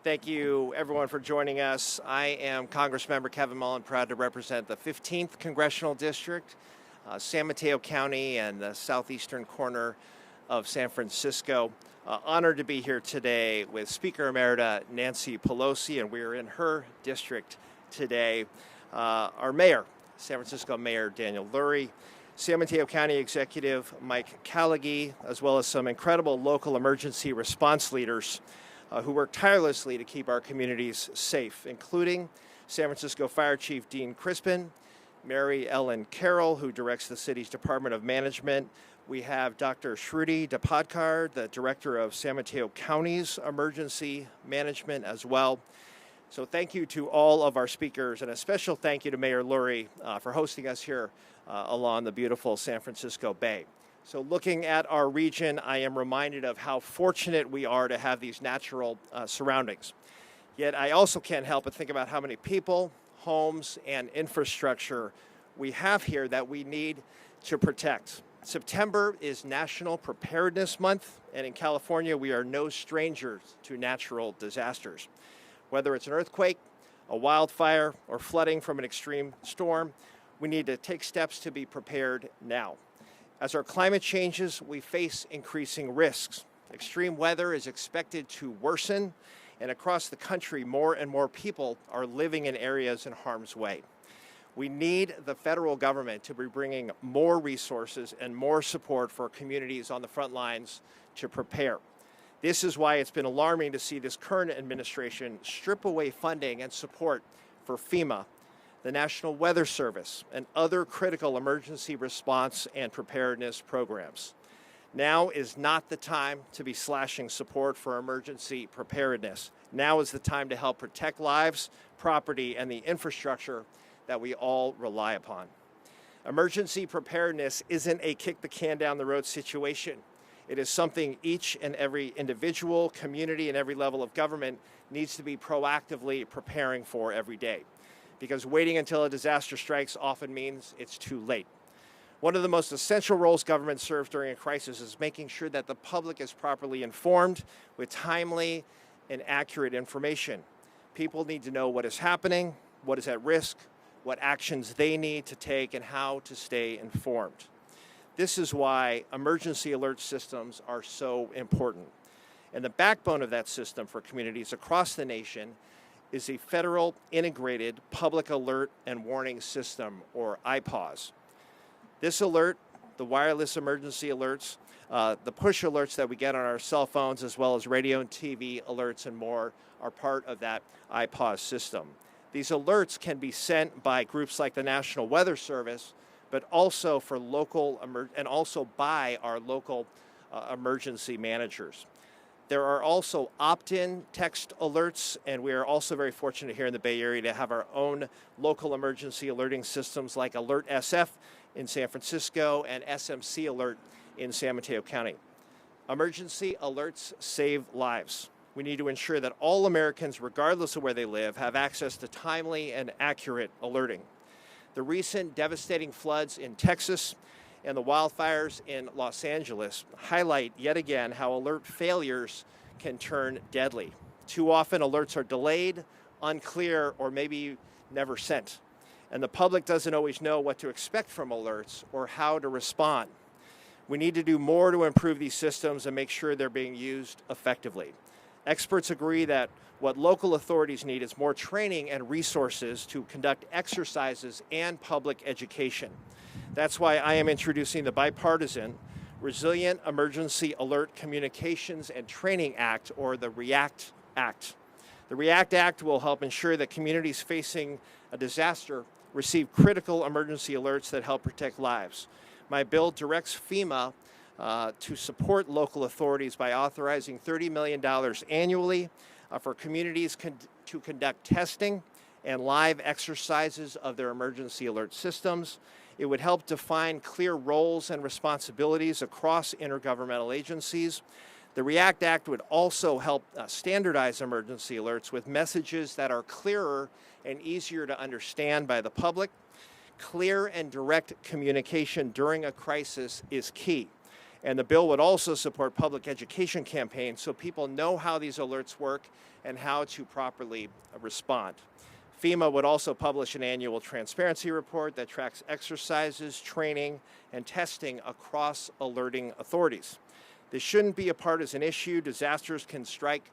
Thank you, everyone, for joining us. I am Congressmember Kevin Mullin, proud to represent the 15th Congressional District, San Mateo County, and the southeastern corner of San Francisco. Honored to be here today with Speaker Emerita Nancy Pelosi, and we are in her district today. Our mayor, San Francisco Mayor Daniel Lurie, San Mateo County Executive Mike Callaghy, as well as some incredible local emergency response leaders who work tirelessly to keep our communities safe, including San Francisco Fire Chief Dean Crispin, Mary Ellen Carroll, who directs the city's Department of Management. We have Dr. Shruti Depadkar, the director of San Mateo County's Emergency Management as well. So thank you to all of our speakers, and a special thank you to Mayor Lurie for hosting us here along the beautiful San Francisco Bay. So looking at our region, I am reminded of how fortunate we are to have these natural surroundings. Yet I also can't help but think about how many people, homes, and infrastructure we have here that we need to protect. September is National Preparedness Month, and in California, we are no strangers to natural disasters. Whether it's an earthquake, a wildfire, or flooding from an extreme storm, we need to take steps to be prepared now. As our climate changes, we face increasing risks. Extreme weather is expected to worsen, and across the country, more and more people are living in areas in harm's way. We need the federal government to be bringing more resources and more support for communities on the front lines to prepare. This is why it's been alarming to see this current administration strip away funding and support for FEMA, the National Weather Service, and other critical emergency response and preparedness programs. Now is not the time to be slashing support for emergency preparedness. Now is the time to help protect lives, property, and the infrastructure that we all rely upon. Emergency preparedness isn't a kick the can down the road situation. It is something each and every individual, community, and every level of government needs to be proactively preparing for every day, because waiting until a disaster strikes often means it's too late. One of the most essential roles government serves during a crisis is making sure that the public is properly informed with timely and accurate information. People need to know what is happening, what is at risk, what actions they need to take, and how to stay informed. This is why emergency alert systems are so important. And the backbone of that system for communities across the nation is a federal integrated public alert and warning system, or IPAWS. This alert, the wireless emergency alerts, the push alerts that we get on our cell phones, as well as radio and TV alerts and more, are part of that IPAWS system. These alerts can be sent by groups like the National Weather Service, but also for and also by our local emergency managers. There are also opt-in text alerts, and we are also very fortunate here in the Bay Area to have our own local emergency alerting systems like Alert SF in San Francisco and SMC Alert in San Mateo County. Emergency alerts save lives. We need to ensure that all Americans, regardless of where they live, have access to timely and accurate alerting. The recent devastating floods in Texas and the wildfires in Los Angeles highlight yet again how alert failures can turn deadly. Too often alerts are delayed, unclear, or maybe never sent. And the public doesn't always know what to expect from alerts or how to respond. We need to do more to improve these systems and make sure they're being used effectively. Experts agree that what local authorities need is more training and resources to conduct exercises and public education. That's why I am introducing the bipartisan Resilient Emergency Alert Communications and Training Act, or the REACT Act. The REACT Act will help ensure that communities facing a disaster receive critical emergency alerts that help protect lives. My bill directs FEMA to support local authorities by authorizing $30 million annually for communities to conduct testing and live exercises of their emergency alert systems. It would help define clear roles and responsibilities across intergovernmental agencies. The REACT Act would also help standardize emergency alerts with messages that are clearer and easier to understand by the public. Clear and direct communication during a crisis is key. And the bill would also support public education campaigns so people know how these alerts work and how to properly respond. FEMA would also publish an annual transparency report that tracks exercises, training, and testing across alerting authorities. This shouldn't be a partisan issue. Disasters can strike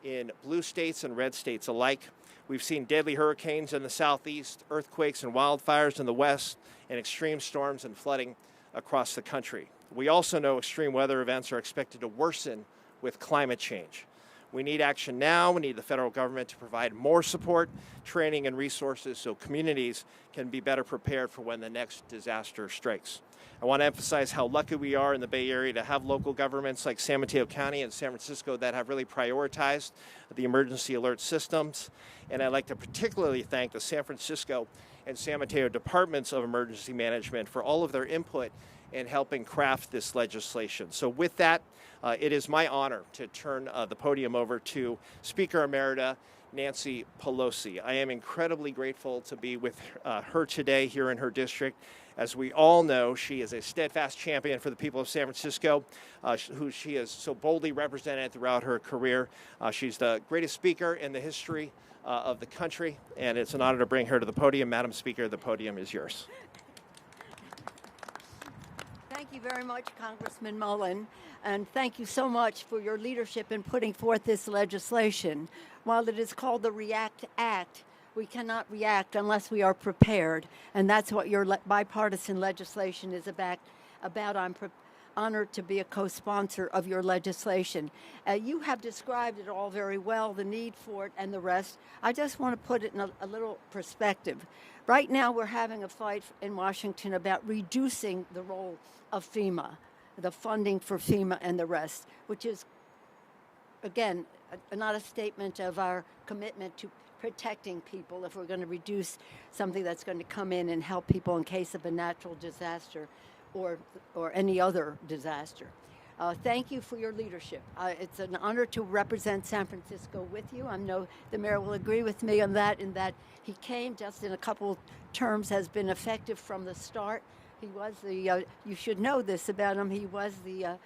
in blue states and red states alike. We've seen deadly hurricanes in the southeast, earthquakes and wildfires in the west, and extreme storms and flooding across the country. We also know extreme weather events are expected to worsen with climate change. We need action now. We need the federal government to provide more support, training, and resources so communities can be better prepared for when the next disaster strikes. I want to emphasize how lucky we are in the Bay Area to have local governments like San Mateo County and San Francisco that have really prioritized the emergency alert systems. And I'd like to particularly thank the San Francisco and San Mateo Departments of Emergency Management for all of their input in helping craft this legislation. So with that, it is my honor to turn the podium over to Speaker Emerita Nancy Pelosi. I am incredibly grateful to be with her today here in her district. As we all know, she is a steadfast champion for the people of San Francisco, who she has so boldly represented throughout her career. She's the greatest speaker in the history of the country, and it's an honor to bring her to the podium. Madam Speaker, the podium is yours. Thank you very much, Congressman Mullin, and thank you so much for your leadership in putting forth this legislation. While it is called the REACT Act, we cannot react unless we are prepared, and that's what your bipartisan legislation is about. I'm honored to be a co-sponsor of your legislation. You have described it all very well, the need for it and the rest. I just want to put it in a little perspective. Right now, we're having a fight in Washington about reducing the role of FEMA, the funding for FEMA and the rest, which is, again, not a statement of our commitment to protecting people if we're going to reduce something that's going to come in and help people in case of a natural disaster or any other disaster. Thank you for your leadership. It's an honor to represent San Francisco with you. I know the mayor will agree with me on that, in that he came just in a couple terms, has been effective from the start. He was you should know this about him, he was the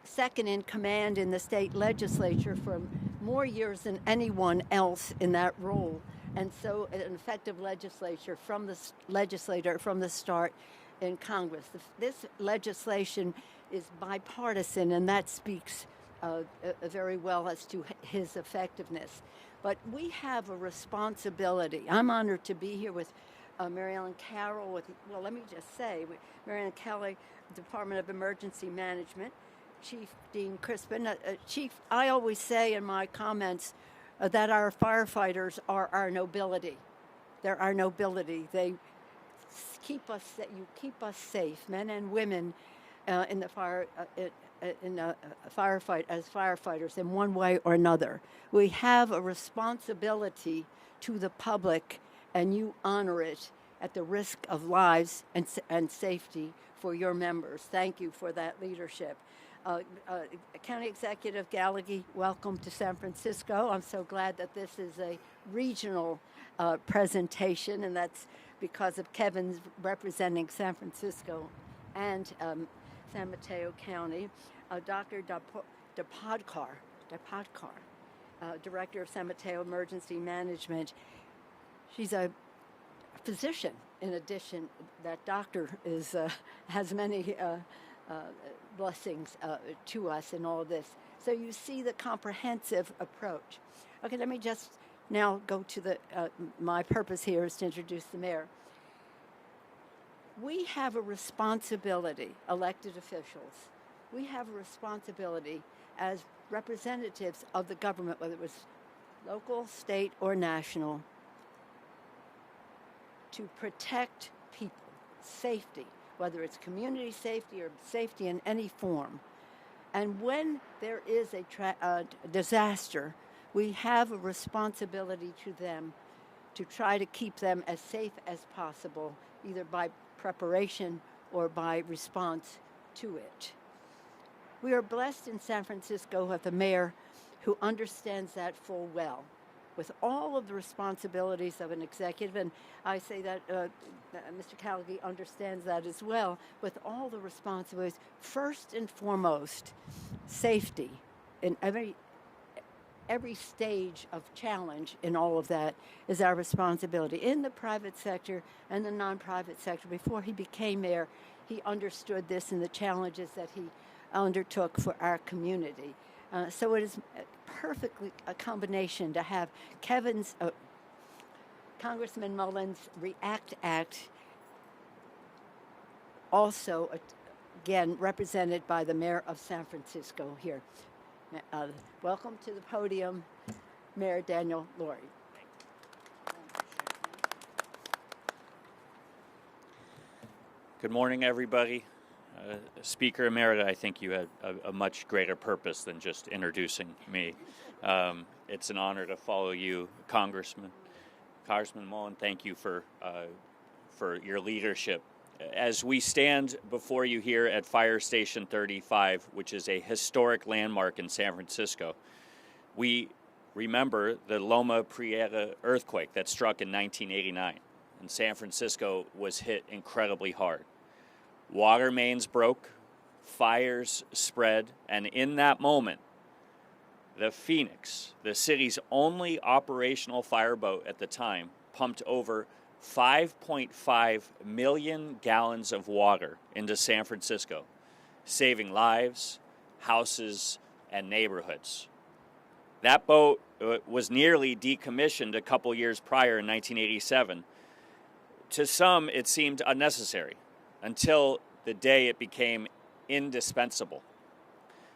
second in command in the state legislature for more years than anyone else in that role. And so an effective legislator from the start in Congress. This legislation is bipartisan, and that speaks very well as to his effectiveness. But we have a responsibility. I'm honored to be here with Mary Ellen Carroll, let me just say, Mary Ellen Kelly, Department of Emergency Management, Chief Dean Crispin. Chief, I always say in my comments that our firefighters are our nobility. They're our nobility. They keep us safe, men and women, in the firefight as firefighters in one way or another. We have a responsibility to the public, and you honor it at the risk of lives and safety for your members. Thank you for that leadership. County Executive Gallagher, welcome to San Francisco. I'm so glad that this is a regional presentation, and that's because of Kevin's representing San Francisco and San Mateo County. Dr. Dapodkar, Director of San Mateo Emergency Management. She's a physician. In addition, that doctor has many blessings to us in all this. So you see the comprehensive approach. Okay, let me just now go to my purpose here is to introduce the mayor. We have a responsibility, elected officials. We have a responsibility as representatives of the government, whether it was local, state, or national, to protect people, safety, whether it's community safety or safety in any form. And when there is a disaster, we have a responsibility to them to try to keep them as safe as possible, either by preparation or by response to it. We are blessed in San Francisco with a mayor who understands that full well. with all of the responsibilities of an executive, and I say that Mr. Callaghy understands that as well, with all the responsibilities, first and foremost, safety in every stage of challenge in all of that is our responsibility. In the private sector and the non-private sector, before he became mayor, he understood this and the challenges that he undertook for our community. So it is perfectly a combination to have Congressman Mullin's REACT Act, also again represented by the mayor of San Francisco here. Welcome to the podium, Mayor Daniel Lurie. Good morning, everybody. Speaker Emerita, I think you had a much greater purpose than just introducing me. It's an honor to follow you, Congressman Mullin. Thank you for your leadership. As we stand before you here at Fire Station 35, which is a historic landmark in San Francisco, we remember the Loma Prieta earthquake that struck in 1989, and San Francisco was hit incredibly hard. Water mains broke, fires spread, and in that moment, the Phoenix, the city's only operational fireboat at the time, pumped over 5.5 million gallons of water into San Francisco, saving lives, houses, and neighborhoods. That boat was nearly decommissioned a couple years prior in 1987. To some, it seemed unnecessary, until the day it became indispensable.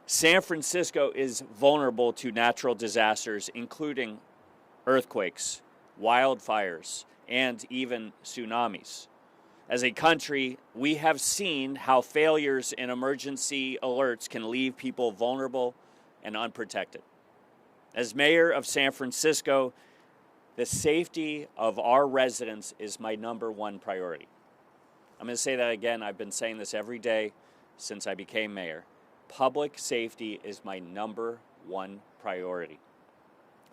San Francisco is vulnerable to natural disasters, including earthquakes, wildfires, and even tsunamis. As a country, we have seen how failures in emergency alerts can leave people vulnerable and unprotected. As mayor of San Francisco, the safety of our residents is my number one priority. I'm going to say that again. I've been saying this every day since I became mayor. Public safety is my number one priority,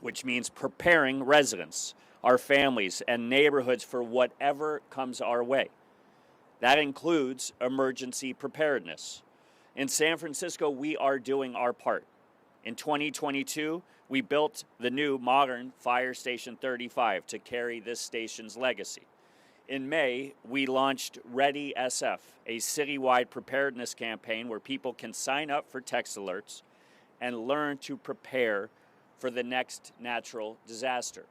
which means preparing residents, our families, and neighborhoods for whatever comes our way. That includes emergency preparedness. In San Francisco, we are doing our part. In 2022, we built the new modern Fire Station 35 to carry this station's legacy. In May, we launched Ready SF, a citywide preparedness campaign where people can sign up for text alerts and learn to prepare for the next natural disaster.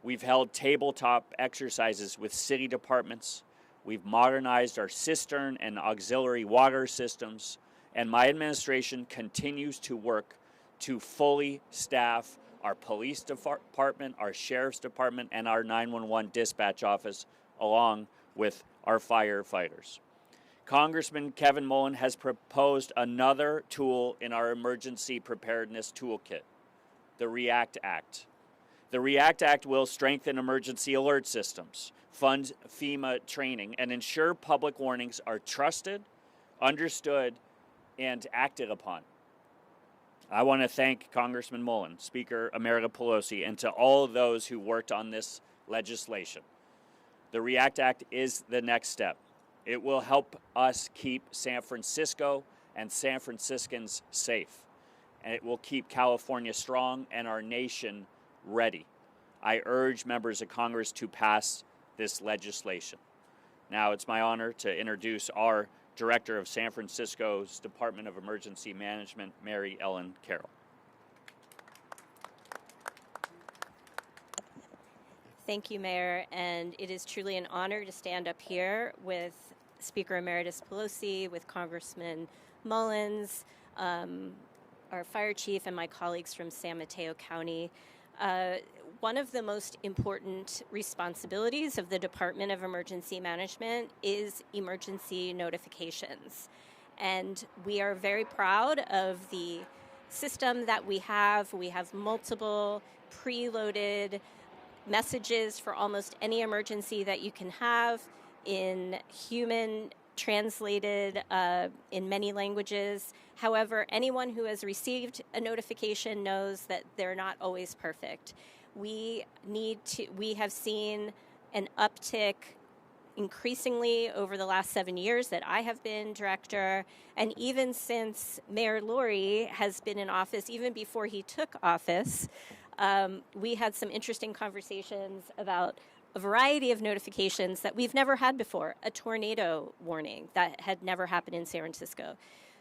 We've held tabletop exercises with city departments. We've modernized our cistern and auxiliary water systems, and my administration continues to work to fully staff our police department, our sheriff's department, and our 911 dispatch office, along with our firefighters. Congressman Kevin Mullin has proposed another tool in our emergency preparedness toolkit, the REACT Act. The REACT Act will strengthen emergency alert systems, fund FEMA training, and ensure public warnings are trusted, understood, and acted upon. I want to thank Congressman Mullin, Speaker Emerita Pelosi, and to all those who worked on this legislation. The REACT Act is the next step. It will help us keep San Francisco and San Franciscans safe, and it will keep California strong and our nation ready. I urge members of Congress to pass this legislation. Now it's my honor to introduce our Director of San Francisco's Department of Emergency Management, Mary Ellen Carroll. Thank you, Mayor, and it is truly an honor to stand up here with Speaker Emeritus Pelosi, with Congressman Mullins, our fire chief, and my colleagues from San Mateo County. One of the most important responsibilities of the Department of Emergency Management is emergency notifications. And we are very proud of the system that we have. We have multiple preloaded messages for almost any emergency that you can have in human translated in many languages. However, anyone who has received a notification knows that they're not always perfect. We have seen an uptick increasingly over the last 7 years that I have been director, and even since Mayor Lurie has been in office, even before he took office, we had some interesting conversations about a variety of notifications that we've never had before. A tornado warning that had never happened in San Francisco.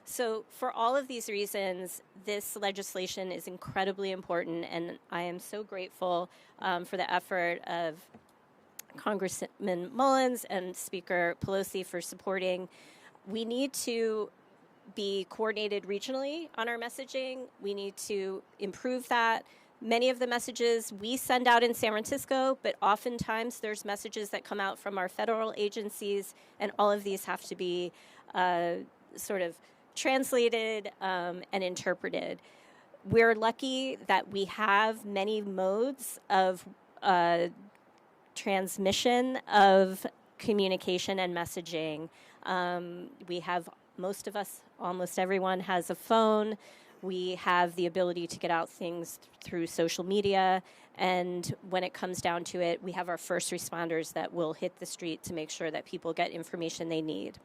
So for all of these reasons, this legislation is incredibly important, and I am so grateful for the effort of Congressman Mullins and Speaker Pelosi for supporting. We need to be coordinated regionally on our messaging. We need to improve that. Many of the messages we send out in San Francisco, but oftentimes there's messages that come out from our federal agencies, and all of these have to be sort of translated and interpreted. We're lucky that we have many modes of transmission of communication and messaging. We have, most of us, almost everyone has a phone. We have the ability to get out things through social media. And when it comes down to it, we have our first responders that will hit the street to make sure that people get information they need.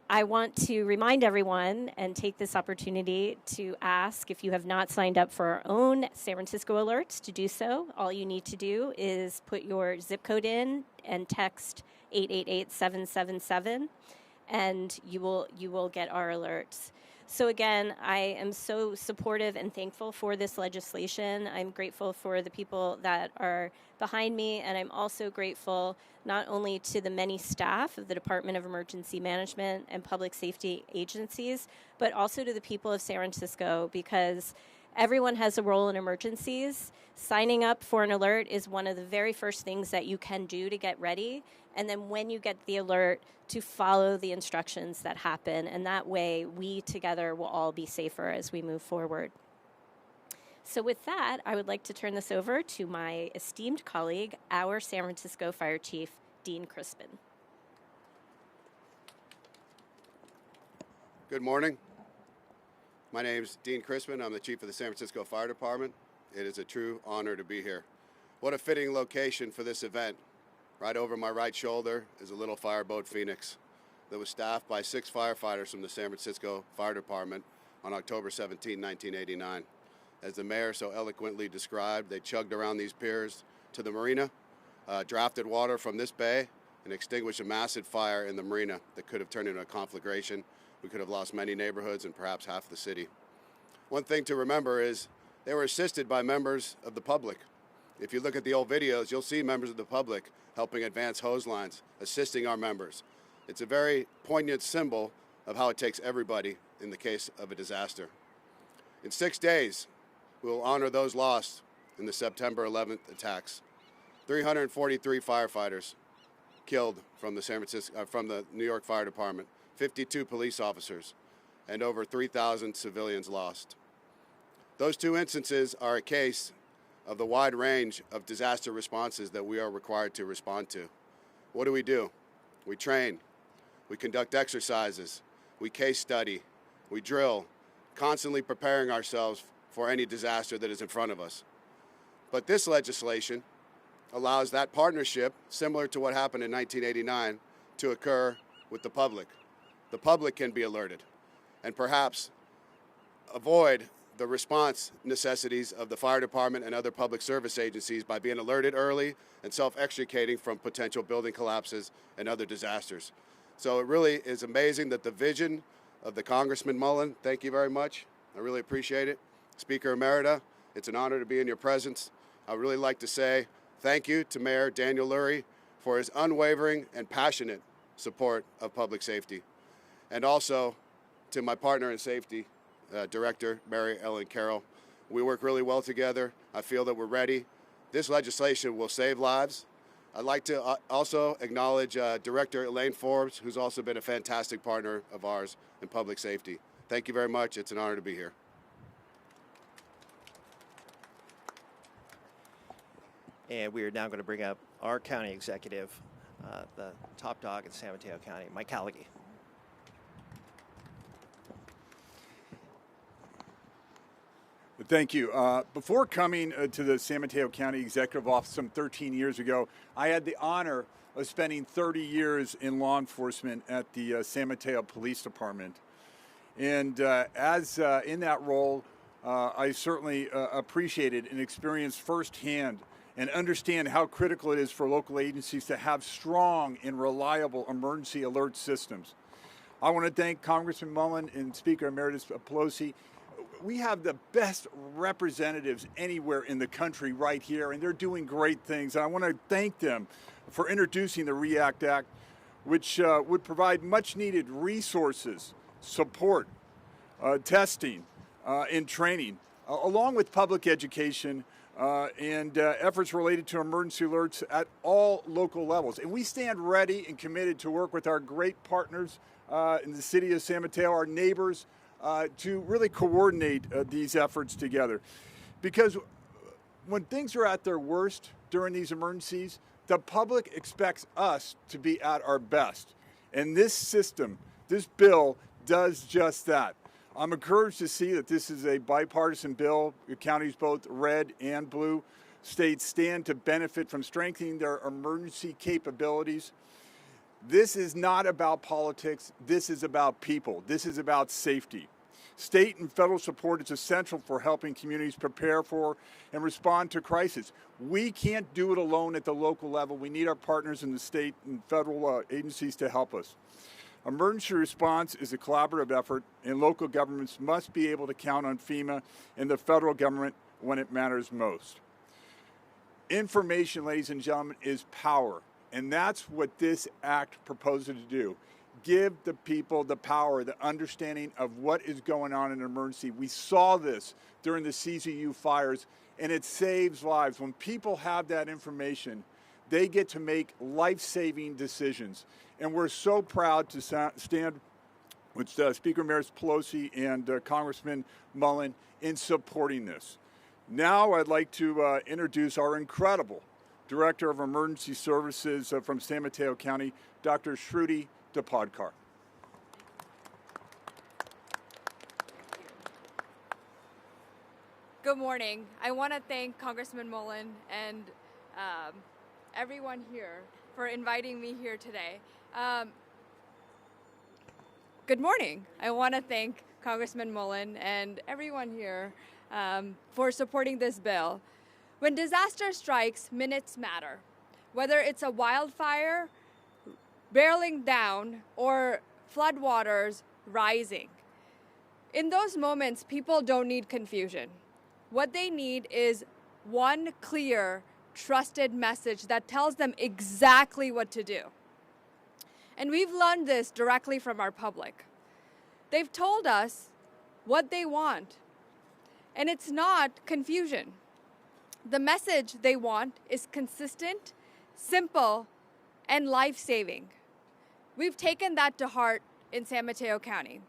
I want to remind everyone and take this opportunity to ask if you have not signed up for our own San Francisco alerts to do so. All you need to do is put your zip code in and text 888-777, and you will get our alerts. So again, I am so supportive and thankful for this legislation. I'm grateful for the people that are behind me, and I'm also grateful not only to the many staff of the Department of Emergency Management and public safety agencies, but also to the people of San Francisco, because everyone has a role in emergencies. Signing up for an alert is one of the very first things that you can do to get ready. And then when you get the alert, to follow the instructions that happen. And that way, we together will all be safer as we move forward. So with that, I would like to turn this over to my esteemed colleague, our San Francisco Fire Chief, Dean Crispin. Good morning. My name is Dean Crispin. I'm the Chief of the San Francisco Fire Department. It is a true honor to be here. What a fitting location for this event. Right over my right shoulder is a little fireboat Phoenix that was staffed by 6 firefighters from the San Francisco Fire Department on October 17, 1989. As the mayor so eloquently described, they chugged around these piers to the marina, drafted water from this bay, and extinguished a massive fire in the marina that could have turned into a conflagration. We could have lost many neighborhoods and perhaps half the city. One thing to remember is they were assisted by members of the public. If you look at the old videos, you'll see members of the public helping advance hose lines, assisting our members. It's a very poignant symbol of how it takes everybody in the case of a disaster. In 6 days, we will honor those lost in the September 11th attacks. 343 firefighters killed from the New York Fire Department, 52 police officers, and over 3,000 civilians lost. Those 2 instances are a case of the wide range of disaster responses that we are required to respond to. What do? We train, we conduct exercises, we case study, we drill, constantly preparing ourselves for any disaster that is in front of us. But this legislation allows that partnership, similar to what happened in 1989, to occur with the public. The public can be alerted and perhaps avoid the response necessities of the fire department and other public service agencies by being alerted early and self-extricating from potential building collapses and other disasters. So it really is amazing that the vision of the Congressman Mullin, thank you very much. I really appreciate it. Speaker Emerita, it's an honor to be in your presence. I would really like to say thank you to Mayor Daniel Lurie for his unwavering and passionate support of public safety. And also to my partner in safety, Director Mary Ellen Carroll. We work really well together. I feel that we're ready. This legislation will save lives. I'd like to also acknowledge Director Elaine Forbes, who's also been a fantastic partner of ours in public safety. Thank you very much. It's an honor to be here. And we are now going to bring up our county executive, the top dog in San Mateo County, Mike Callaghy. Thank you. Before coming to the San Mateo County Executive Office some 13 years ago, I had the honor of spending 30 years in law enforcement at the San Mateo Police Department. And as in that role, I certainly appreciated and experienced firsthand and understand how critical it is for local agencies to have strong and reliable emergency alert systems. I want to thank Congressman Mullin and Speaker Emerita Pelosi. We have the best representatives anywhere in the country right here, and they're doing great things. And I want to thank them for introducing the REACT Act, which would provide much needed resources, support, testing, and training, along with public education and efforts related to emergency alerts at all local levels. And we stand ready and committed to work with our great partners in the city of San Mateo, our neighbors, to really coordinate these efforts together. Because when things are at their worst during these emergencies, the public expects us to be at our best. And this system, this bill, does just that. I'm encouraged to see that this is a bipartisan bill. The counties, both red and blue states, stand to benefit from strengthening their emergency capabilities. This is not about politics. This is about people. This is about safety. State and federal support is essential for helping communities prepare for and respond to crisis. We can't do it alone at the local level. We need our partners in the state and federal agencies to help us. Emergency response is a collaborative effort, and local governments must be able to count on FEMA and the federal government when it matters most. Information, ladies and gentlemen, is power, and that's what this act proposes to do. Give the people the power, the understanding of what is going on in an emergency. We saw this during the CZU fires, and it saves lives. When people have that information, they get to make life-saving decisions. And we're so proud to stand with Speaker Emerita Pelosi and Congressman Mullin in supporting this. Now I'd like to introduce our incredible Director of Emergency Services from San Mateo County, Dr. Shruti Podkar. Good morning. I want to thank Congressman Mullin and everyone here for inviting me here today. Good morning. I want to thank Congressman Mullin and everyone here for supporting this bill. When disaster strikes, minutes matter. Whether it's a wildfire barreling down or floodwaters rising. In those moments, people don't need confusion. What they need is one clear, trusted message that tells them exactly what to do. And we've learned this directly from our public. They've told us what they want, and it's not confusion. The message they want is consistent, simple, and life-saving. We've taken that to heart in San Mateo County.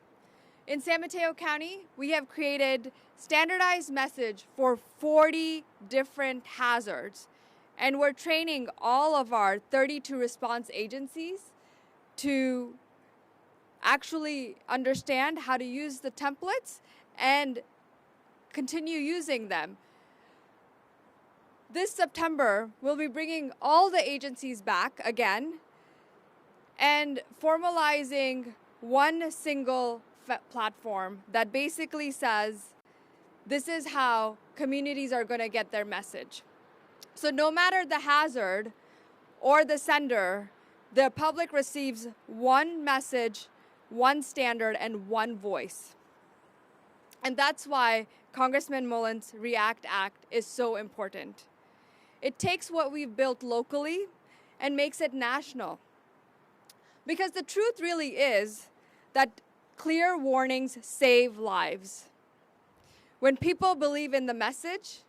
In San Mateo County, we have created standardized message for 40 different hazards, and we're training all of our 32 response agencies to actually understand how to use the templates and continue using them. This September, we'll be bringing all the agencies back again and formalizing one single platform that basically says this is how communities are going to get their message. So no matter the hazard or the sender, the public receives one message, one standard, and one voice. And that's why Congressman Mullin's REACT Act is so important. It takes what we've built locally and makes it national. Because the truth really is that clear warnings save lives. When people believe in the message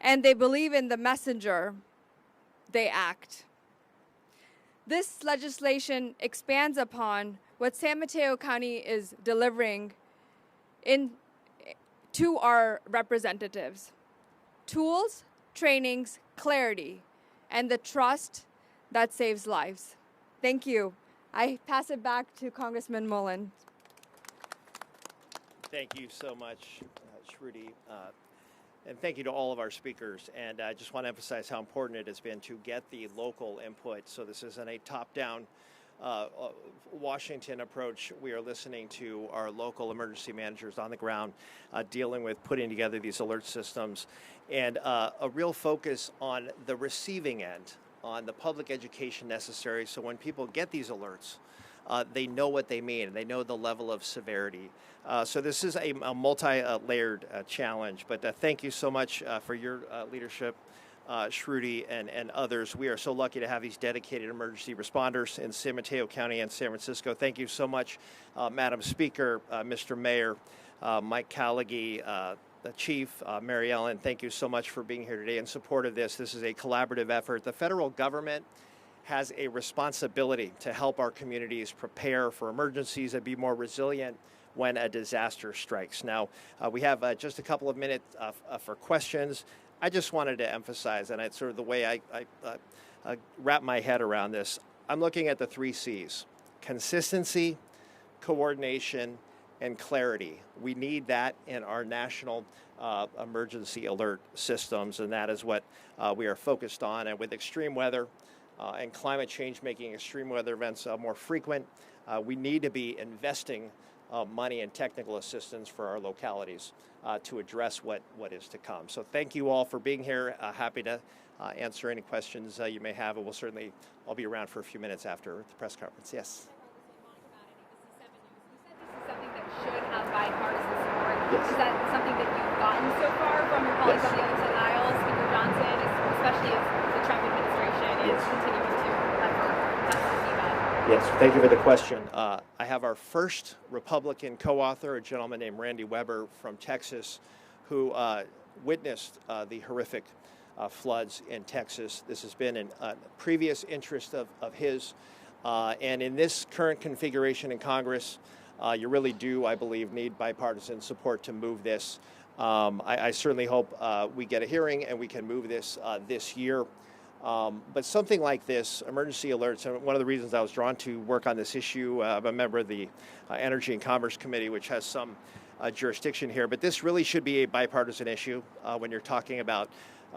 and they believe in the messenger, they act. This legislation expands upon what San Mateo County is delivering to our representatives. Tools, trainings, clarity, and the trust that saves lives. Thank you. I pass it back to Congressman Mullin. Thank you so much, Shruti. And thank you to all of our speakers. And I just want to emphasize how important it has been to get the local input. So this isn't a top-down Washington approach. We are listening to our local emergency managers on the ground, dealing with putting together these alert systems, and a real focus on the receiving end, on the public education necessary, so when people get these alerts, they know what they mean, and they know the level of severity. So this is a multi-layered challenge, but thank you so much for your leadership, Shruti and others. We are so lucky to have these dedicated emergency responders in San Mateo County and San Francisco. Thank you so much, Madam Speaker, Mr. Mayor, Mike Callaghy, the Chief, Mary Ellen. Thank you so much for being here today in support of this. This is a collaborative effort. The federal government has a responsibility to help our communities prepare for emergencies and be more resilient when a disaster strikes. Now, we have just a couple of minutes for questions. I just wanted to emphasize, and it's sort of the way I wrap my head around this, I'm looking at the 3 C's: consistency, coordination, and clarity. We need that in our national emergency alert systems, and that is what we are focused on. And with extreme weather and climate change making extreme weather events more frequent, we need to be investing money and technical assistance for our localities to address what is to come. So thank you all for being here. Happy to answer any questions you may have, and I'll be around for a few minutes after the press conference. Yes. Something that should have bipartisan support. Yes. Is that something that you've gotten so far from your colleagues Yes. on the other side of the aisle, Speaker Johnson, especially as the Trump administration is Yes. continuing to pass the CBAT? Yes, thank you for the question. I have our first Republican co-author, a gentleman named Randy Weber from Texas, who witnessed the horrific floods in Texas. This has been a previous interest of his, and in this current configuration in Congress, you really do, I believe, need bipartisan support to move this. I certainly hope we get a hearing and we can move this this year. But something like this, emergency alerts, and one of the reasons I was drawn to work on this issue, I'm a member of the Energy and Commerce Committee, which has some jurisdiction here, but this really should be a bipartisan issue when you're talking about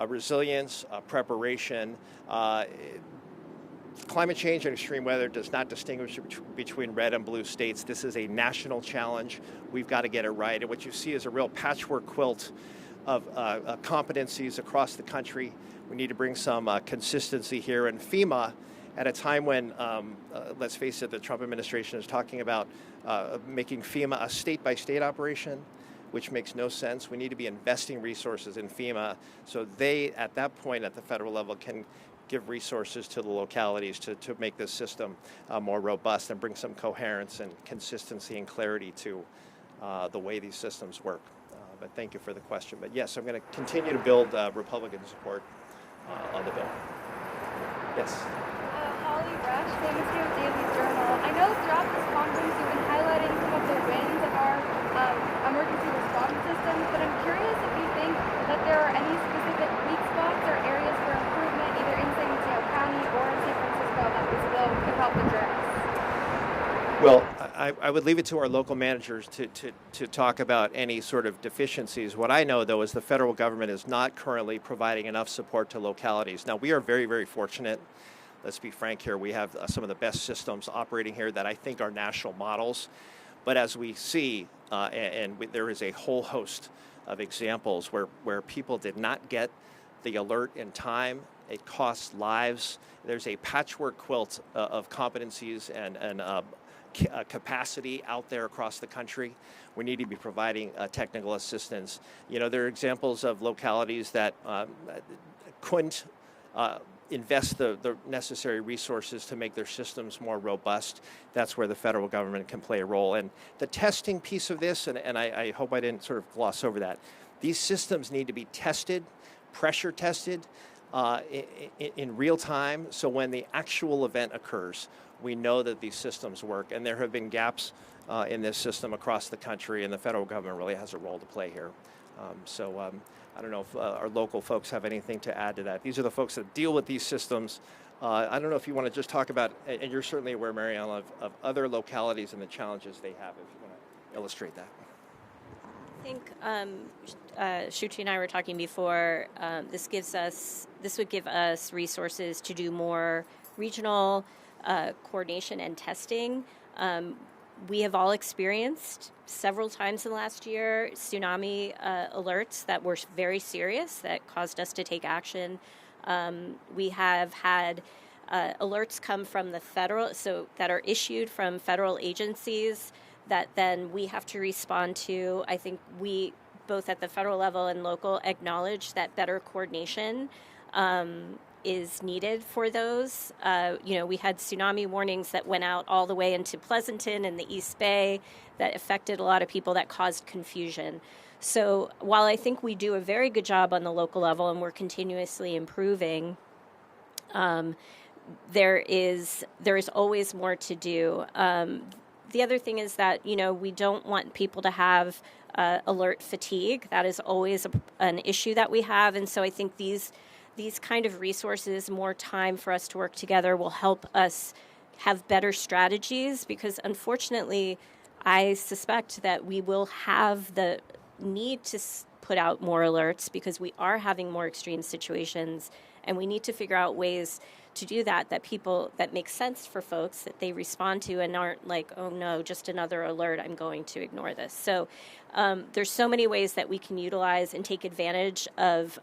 resilience, preparation. Climate change and extreme weather does not distinguish between red and blue states. This is a national challenge. We've got to get it right. And what you see is a real patchwork quilt of competencies across the country. We need to bring some consistency here. And FEMA, at a time when, let's face it, the Trump administration is talking about making FEMA a state-by-state operation, which makes no sense. We need to be investing resources in FEMA so they, at that point at the federal level, can give resources to the localities to make this system more robust and bring some coherence and consistency and clarity to the way these systems work. But thank you for the question. But yes, I'm going to continue to build Republican support on the bill. Yes. Holly Rush, San Mateo Daily Journal. I know throughout this conference you've been highlighting some of the wins of our emergency response systems, but I'm curious if you think that there are any specific weak spots or areas for improvement either in San Mateo County or in San Francisco that this bill could help address. Well, I would leave it to our local managers to talk about any sort of deficiencies. What I know, though, is the federal government is not currently providing enough support to localities. Now, we are very, very fortunate. Let's be frank here. We have some of the best systems operating here that I think are national models. But as we see, there is a whole host of examples where people did not get the alert in time. It costs lives. There's a patchwork quilt of competencies and capacity out there across the country. We need to be providing technical assistance. You know, there are examples of localities that couldn't invest the necessary resources to make their systems more robust. That's where the federal government can play a role. And the testing piece of this, and I hope I didn't sort of gloss over that, these systems need to be tested, pressure tested in real time, so when the actual event occurs, we know that these systems work. And there have been gaps in this system across the country, and the federal government really has a role to play here. I don't know if our local folks have anything to add to that. These are the folks that deal with these systems. I don't know if you want to just talk about, and you're certainly aware, Mary Ellen, of other localities and the challenges they have, if you want to illustrate that. think Shuchi and I were talking before. This would give us resources to do more regional coordination and testing. We have all experienced several times in the last year tsunami alerts that were very serious that caused us to take action. We have had alerts come from the federal, so that are issued from federal agencies that then we have to respond to. I think we, both at the federal level and local, acknowledge that better coordination is needed for those. We had tsunami warnings that went out all the way into Pleasanton and the East Bay that affected a lot of people, that caused confusion. So while I think we do a very good job on the local level and we're continuously improving, there is always more to do. The other thing is that, we don't want people to have alert fatigue. That is always an issue that we have. And so I think these kind of resources, more time for us to work together, will help us have better strategies, because unfortunately, I suspect that we will have the need to put out more alerts because we are having more extreme situations, and we need to figure out ways to do that make sense for folks, that they respond to and aren't like, oh no, just another alert, I'm going to ignore this. So there's so many ways that we can utilize and take advantage of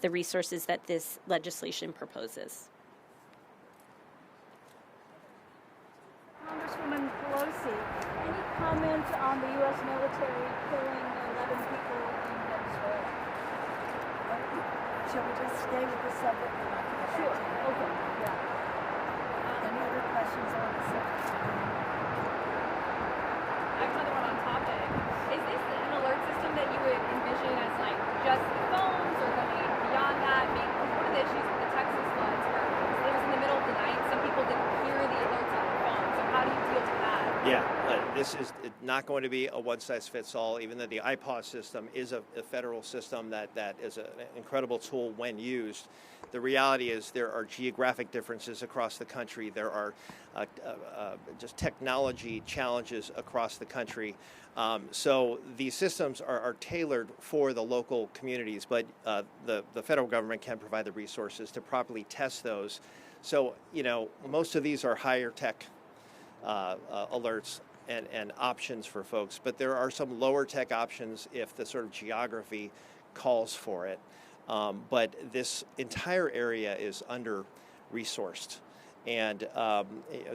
the resources that this legislation proposes. Congresswoman Pelosi, any comment on the U.S. military killing 11 people in Venezuela? Shall we just stay with the subject? Sure. Okay. Yeah. Any other questions on the subject? I have another one on topic. Is this an alert system that you would envision as like just the phones, or going beyond that? I mean, one of the issues with the Texas floods where it was in the middle of the night, some people didn't hear the alerts on their phone. So how do you deal with that? Yeah, this is not going to be a one-size-fits-all, even though the IPAWS system is a federal system that is an incredible tool when used. The reality is there are geographic differences across the country. There are just technology challenges across the country. So these systems are tailored for the local communities, but the federal government can provide the resources to properly test those. So, most of these are higher tech alerts and options for folks, but there are some lower tech options if the sort of geography calls for it. But this entire area is under-resourced. And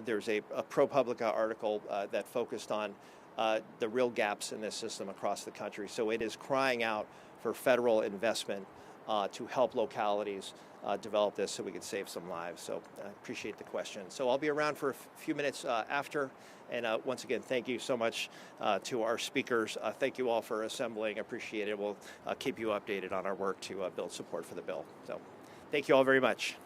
there's a ProPublica article that focused on the real gaps in this system across the country. So it is crying out for federal investment to help localities develop this so we could save some lives. So I appreciate the question. So I'll be around for a few minutes after. And once again, thank you so much to our speakers. Thank you all for assembling. Appreciate it. We'll keep you updated on our work to build support for the bill. So thank you all very much.